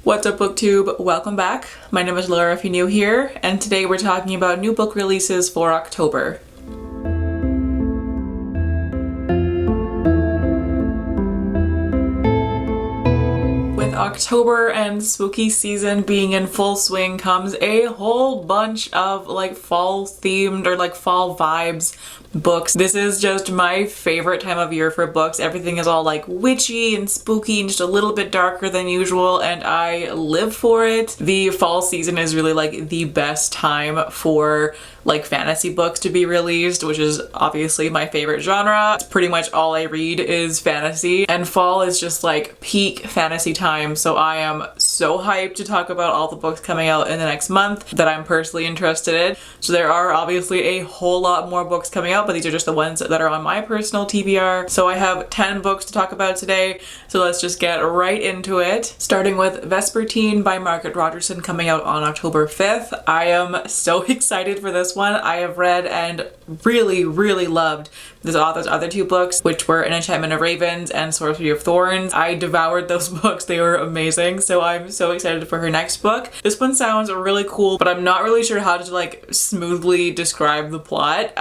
What's up, BookTube? Welcome back. My name is Laura if you're new here, and today we're talking about new book releases for October. With October and spooky season being in full swing comes a whole bunch of fall themed or fall vibes books. This is just my favorite time of year for books. Everything is all witchy and spooky and just a little bit darker than usual, and I live for it. The fall season is really the best time for fantasy books to be released, which is obviously my favorite genre. It's pretty much all I read is fantasy, and fall is just peak fantasy time, so I am so hyped to talk about all the books coming out in the next month that I'm personally interested in. So there are obviously a whole lot more books coming out, but these are just the ones that are on my personal TBR. So I have 10 books to talk about today, so let's just get right into it. Starting with Vesper Teen by Margaret Rogerson, coming out on October 5th. I am so excited for this one. I have read and really loved this author's other two books, which were An Enchantment of Ravens and Sorcery of Thorns. I devoured those books. They were amazing, so I'm so excited for her next book. This one sounds really cool, but I'm not really sure how to smoothly describe the plot.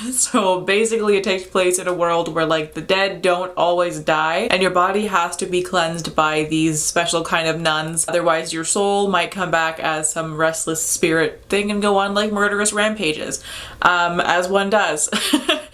So basically it takes place in a world where the dead don't always die, and your body has to be cleansed by these special kind of nuns. Otherwise your soul might come back as some restless spirit thing and go on murderous rampages, as one does.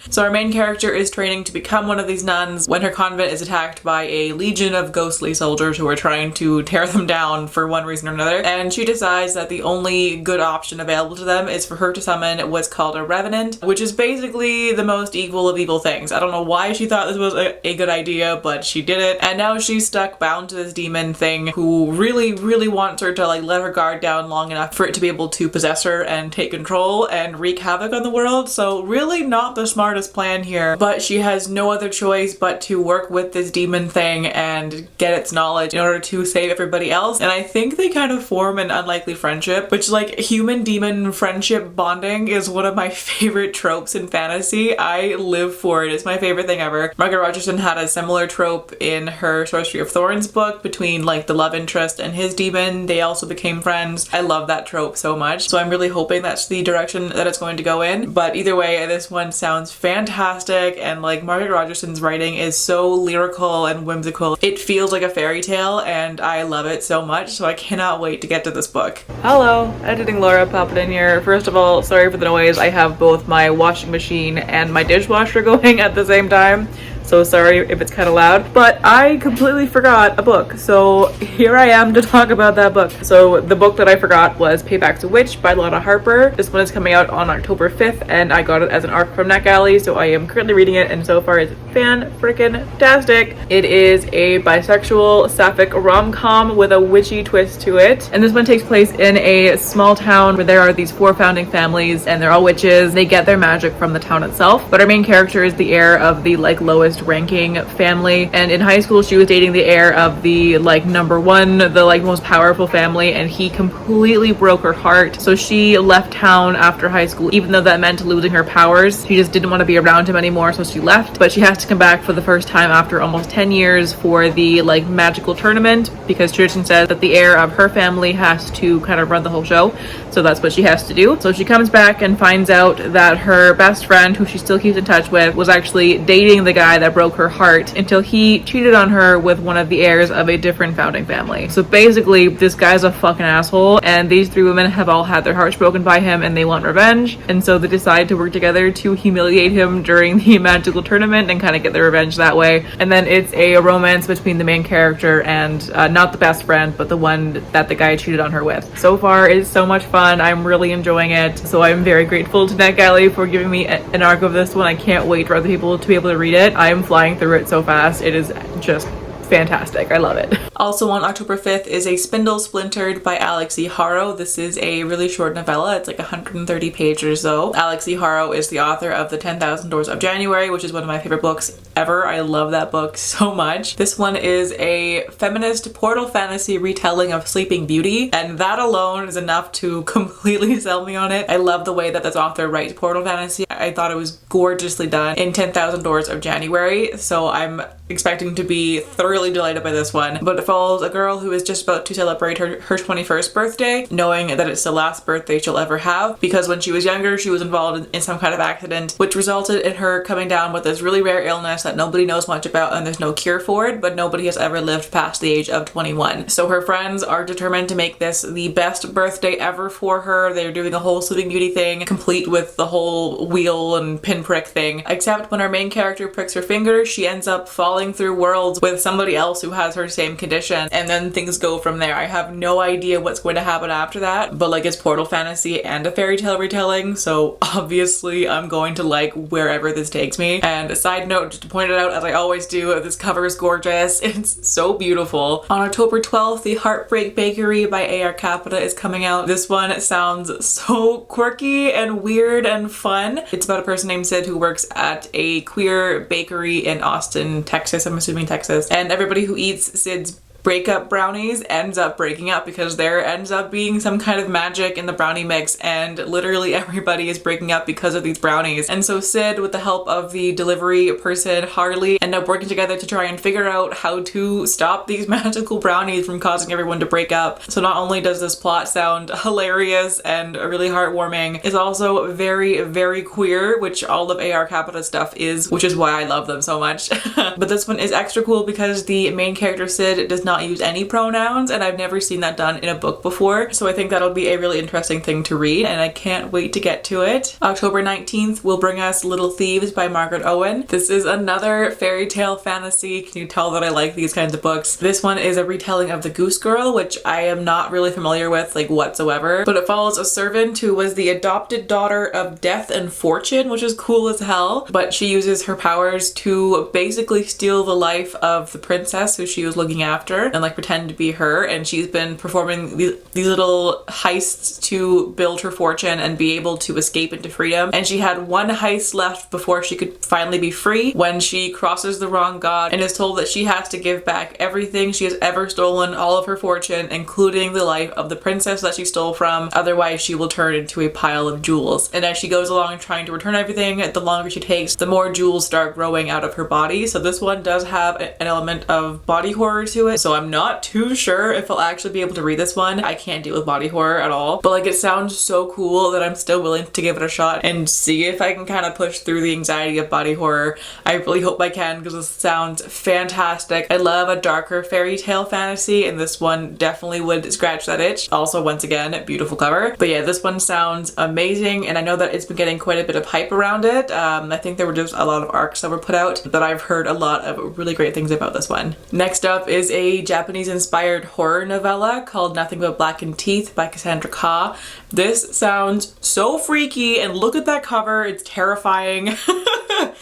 So our main character is training to become one of these nuns when her convent is attacked by a legion of ghostly soldiers who are trying to tear them down for one reason or another, and she decides that the only good option available to them is for her to summon what's called a revenant, which is basically the most evil of evil things. I don't know why she thought this was a good idea, but she did it, and now she's stuck bound to this demon thing who really wants her to let her guard down long enough for it to be able to possess her and take control and wreak havoc on the world. So really not the smartest plan here, but she has no other choice but to work with this demon thing and get its knowledge in order to save everybody else. And I think they kind of form an unlikely friendship, which human demon friendship bonding is one of my favorite tropes in fantasy. I live for it. It's my favorite thing ever. Margaret Rogerson had a similar trope in her Sorcery of Thorns book between the love interest and his demon. They also became friends. I love that trope so much, so I'm really hoping that's the direction that it's going to go in. But either way, this one sounds fantastic, and Margaret Rogerson's writing is so lyrical and whimsical. It feels like a fairy tale, and I love it so much, so I cannot wait to get to this book. Hello, editing Laura popping in here. First of all, sorry for the noise. I have both my washing machine and my dishwasher going at the same time, so sorry if it's kind of loud, but I completely forgot a book, so here I am to talk about that book. So the book that I forgot was Paybacks Witch by Lana Harper. This one is coming out on October 5th, and I got it as an ARC from NetGalley, so I am currently reading it, and so far it's fan-frickin-tastic. It is a bisexual sapphic rom-com with a witchy twist to it, and this one takes place in a small town where there are these 4 founding families, and they're all witches. They get their magic from the town itself, but our main character is the heir of the lowest ranking family, and in high school she was dating the heir of the number one, the most powerful family, and he completely broke her heart. So she left town after high school, even though that meant losing her powers. She just didn't want to be around him anymore, so she left, but she has to come back for the first time after almost 10 years for the magical tournament, because tradition says that the heir of her family has to kind of run the whole show, so that's what she has to do. So she comes back and finds out that her best friend, who she still keeps in touch with, was actually dating the guy that broke her heart until he cheated on her with one of the heirs of a different founding family. So basically this guy's a fucking asshole, and these 3 women have all had their hearts broken by him and they want revenge, and so they decide to work together to humiliate him during the magical tournament and kind of get their revenge that way. And then it's a romance between the main character and not the best friend, but the one that the guy cheated on her with. So far it's so much fun. I'm really enjoying it, so I'm very grateful to NetGalley for giving me an arc of this one. I can't wait for other people to be able to read it. I'm flying through it so fast. It is just fantastic. I love it. Also on October 5th is a Spindle Splintered by Alix Harrow. This is a really short novella. It's 130 pages though. Alix Harrow is the author of The 10,000 Doors of January, which is one of my favorite books ever. I love that book so much. This one is a feminist portal fantasy retelling of Sleeping Beauty, and that alone is enough to completely sell me on it. I love the way that this author writes portal fantasy. I thought it was gorgeously done in 10,000 Doors of January, so I'm expecting to be thoroughly really delighted by this one. But it follows a girl who is just about to celebrate her 21st birthday, knowing that it's the last birthday she'll ever have, because when she was younger she was involved in some kind of accident which resulted in her coming down with this really rare illness that nobody knows much about and there's no cure for it, but nobody has ever lived past the age of 21. So her friends are determined to make this the best birthday ever for her. They're doing a whole Sleeping Beauty thing, complete with the whole wheel and pinprick thing, except when our main character pricks her finger, she ends up falling through worlds with somebody else who has her same condition, and then things go from there. I have no idea what's going to happen after that, but like it's portal fantasy and a fairy tale retelling, so obviously I'm going to like wherever this takes me. And a side note, just to point it out as I always do, this cover is gorgeous. It's so beautiful. On October 12th, the Heartbreak Bakery by A.R. Capetta is coming out. This one sounds so quirky and weird and fun. It's about a person named Sid who works at a queer bakery in Austin, Texas, I'm assuming Texas, and everybody who eats Sid's breakup brownies ends up breaking up because there ends up being some kind of magic in the brownie mix, and literally everybody is breaking up because of these brownies. And so Sid, with the help of the delivery person Harley, end up working together to try and figure out how to stop these magical brownies from causing everyone to break up. So not only does this plot sound hilarious and really heartwarming, it's also very, very queer, which all of A.R. Capetta stuff is, which is why I love them so much. But this one is extra cool because the main character Sid does not use any pronouns, and I've never seen that done in a book before, so I think that'll be a really interesting thing to read, and I can't wait to get to it. October 19th will bring us Little Thieves by Margaret Owen. This is another fairy tale fantasy. Can you tell that I like these kinds of books? This one is a retelling of The Goose Girl, which I am not really familiar with like whatsoever, but it follows a servant who was the adopted daughter of Death and Fortune, which is cool as hell, but she uses her powers to basically steal the life of the princess who she was looking after and like pretend to be her, and she's been performing these little heists to build her fortune and be able to escape into freedom. And she had one heist left before she could finally be free when she crosses the wrong god and is told that she has to give back everything she has ever stolen, all of her fortune, including the life of the princess that she stole from, otherwise she will turn into a pile of jewels. And as she goes along trying to return everything, the longer she takes, the more jewels start growing out of her body. So this one does have an element of body horror to it, so I'm not too sure if I'll actually be able to read this one. I can't deal with body horror at all, but like it sounds so cool that I'm still willing to give it a shot and see if I can kind of push through the anxiety of body horror. I really hope I can because this sounds fantastic. I love a darker fairy tale fantasy, and this one definitely would scratch that itch. Also, once again, beautiful cover. But yeah, this one sounds amazing, and I know that it's been getting quite a bit of hype around it. I think there were just a lot of arcs that were put out that I've heard a lot of really great things about this one. Next up is a Japanese inspired horror novella called Nothing But Blackened Teeth by Cassandra Khaw. This sounds so freaky, and look at that cover, it's terrifying.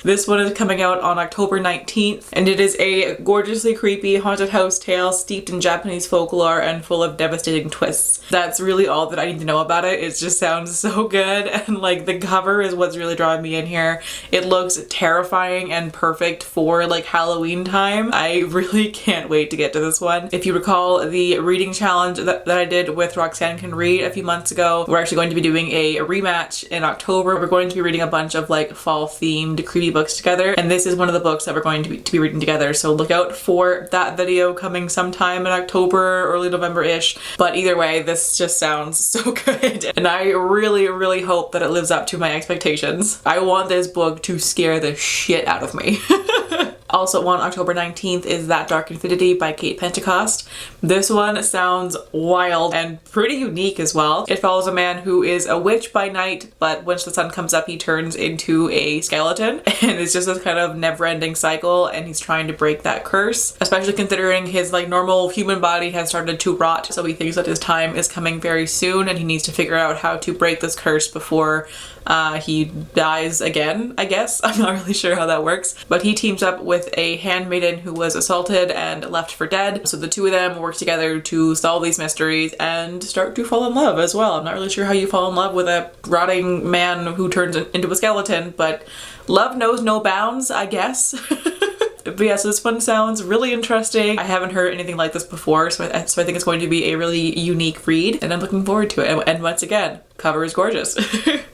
This one is coming out on October 19th, and it is a gorgeously creepy haunted house tale steeped in Japanese folklore and full of devastating twists. That's really all that I need to know about it. It just sounds so good, and like the cover is what's really drawing me in here. It looks terrifying and perfect for like Halloween time. I really can't wait to get to this one. If you recall the reading challenge that I did with Roxanne Can Read a few months ago, we're actually going to be doing a rematch in October. We're going to be reading a bunch of like fall themed creepy books together, and this is one of the books that we're going to be reading together, so look out for that video coming sometime in October, early November-ish. But either way, this just sounds so good, and I really, really hope that it lives up to my expectations. I want this book to scare the shit out of me. Also on October 19th is That Dark Infinity by Kate Pentecost. This one sounds wild and pretty unique as well. It follows a man who is a witch by night, but once the sun comes up he turns into a skeleton, and it's just this kind of never-ending cycle, and he's trying to break that curse, especially considering his like normal human body has started to rot, so he thinks that his time is coming very soon and he needs to figure out how to break this curse before he dies again, I guess. I'm not really sure how that works, but he teams up with a handmaiden who was assaulted and left for dead. So the two of them work together to solve these mysteries and start to fall in love as well. I'm not really sure how you fall in love with a rotting man who turns into a skeleton, but love knows no bounds, I guess. But yeah, so this one sounds really interesting. I haven't heard anything like this before, so I think it's going to be a really unique read, and I'm looking forward to it. And once again, cover is gorgeous.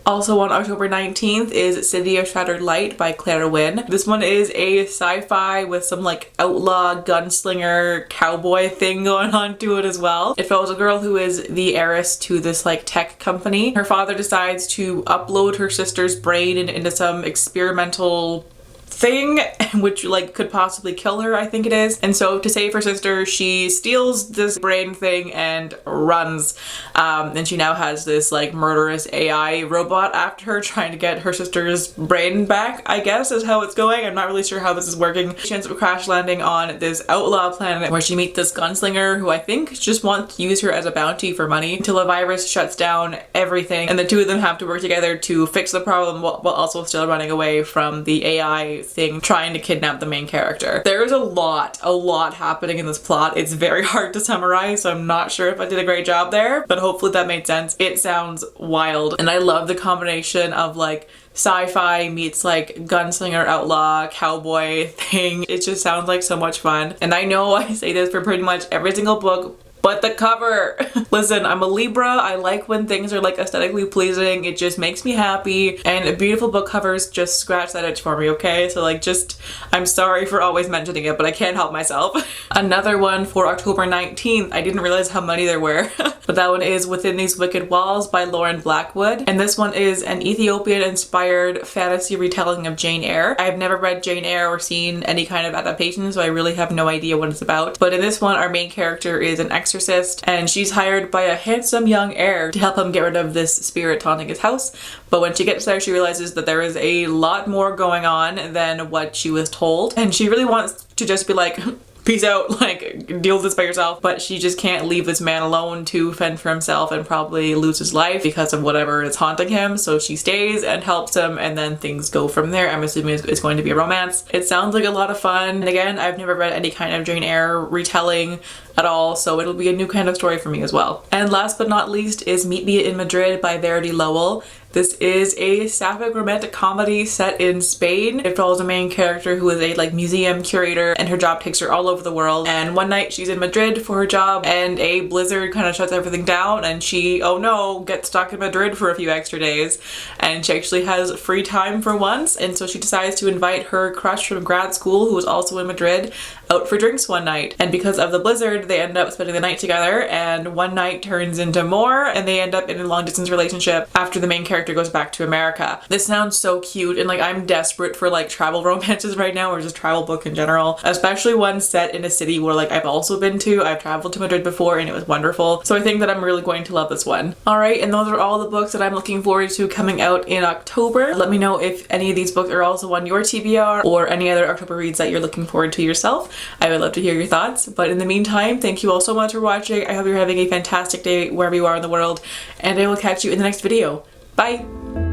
Also on October 19th is Cydia Shattered Light by Winn. This one is a sci-fi with some like outlaw gunslinger cowboy thing going on to it as well. It follows a girl who is the heiress to this like tech company. Her father decides to upload her sister's brain into some experimental thing which like could possibly kill her, I think it is. And so to save her sister, she steals this brain thing and runs. And she now has this like murderous AI robot after her trying to get her sister's brain back, I guess is how it's going. I'm not really sure how this is working. She ends up crash landing on this outlaw planet where she meets this gunslinger who I think just wants to use her as a bounty for money until a virus shuts down everything, and the two of them have to work together to fix the problem while also still running away from the AI thing trying to kidnap the main character. There's a lot happening in this plot. It's very hard to summarize, so I'm not sure if I did a great job there, but hopefully that made sense. It sounds wild, and I love the combination of like sci-fi meets like gunslinger outlaw cowboy thing. It just sounds like so much fun, and I know I say this for pretty much every single book, but the cover! Listen, I'm a Libra. I like when things are like aesthetically pleasing. It just makes me happy, and beautiful book covers just scratch that itch for me, okay? So like just, I'm sorry for always mentioning it, but I can't help myself. Another one for October 19th. I didn't realize how many there were, but that one is Within These Wicked Walls by Blackwood. And this one is an Ethiopian-inspired fantasy retelling of Jane Eyre. I've never read Jane Eyre or seen any kind of adaptation, so I really have no idea what it's about. But in this one, our main character is an exorcist, and she's hired by a handsome young heir to help him get rid of this spirit haunting his house. But when she gets there, she realizes that there is a lot more going on than what she was told, and she really wants to just be like, peace out, like deal with this by yourself, but she just can't leave this man alone to fend for himself and probably lose his life because of whatever is haunting him. So she stays and helps him, and then things go from there. I'm assuming it's going to be a romance. It sounds like a lot of fun, and again, I've never read any kind of Jane Eyre retelling at all, so it'll be a new kind of story for me as well. And last but not least is Meet Me in Madrid by Verity Lowell. This is a sapphic romantic comedy set in Spain. It follows a main character who is a like museum curator, and her job takes her all over the world. And one night she's in Madrid for her job, and a blizzard kind of shuts everything down, and she, oh no, gets stuck in Madrid for a few extra days. And she actually has free time for once, and so she decides to invite her crush from grad school, who is also in Madrid, out for drinks one night. And because of the blizzard, they end up spending the night together, and one night turns into more, and they end up in a long distance relationship after the main character goes back to America. This sounds so cute, and like I'm desperate for like travel romances right now, or just travel book in general, especially one set in a city where like I've also been to. I've traveled to Madrid before and it was wonderful, so I think that I'm really going to love this one. Alright, and those are all the books that I'm looking forward to coming out in October. Let me know if any of these books are also on your TBR or any other October reads that you're looking forward to yourself. I would love to hear your thoughts, but in the meantime, thank you all so much for watching. I hope you're having a fantastic day wherever you are in the world, and I will catch you in the next video. Bye!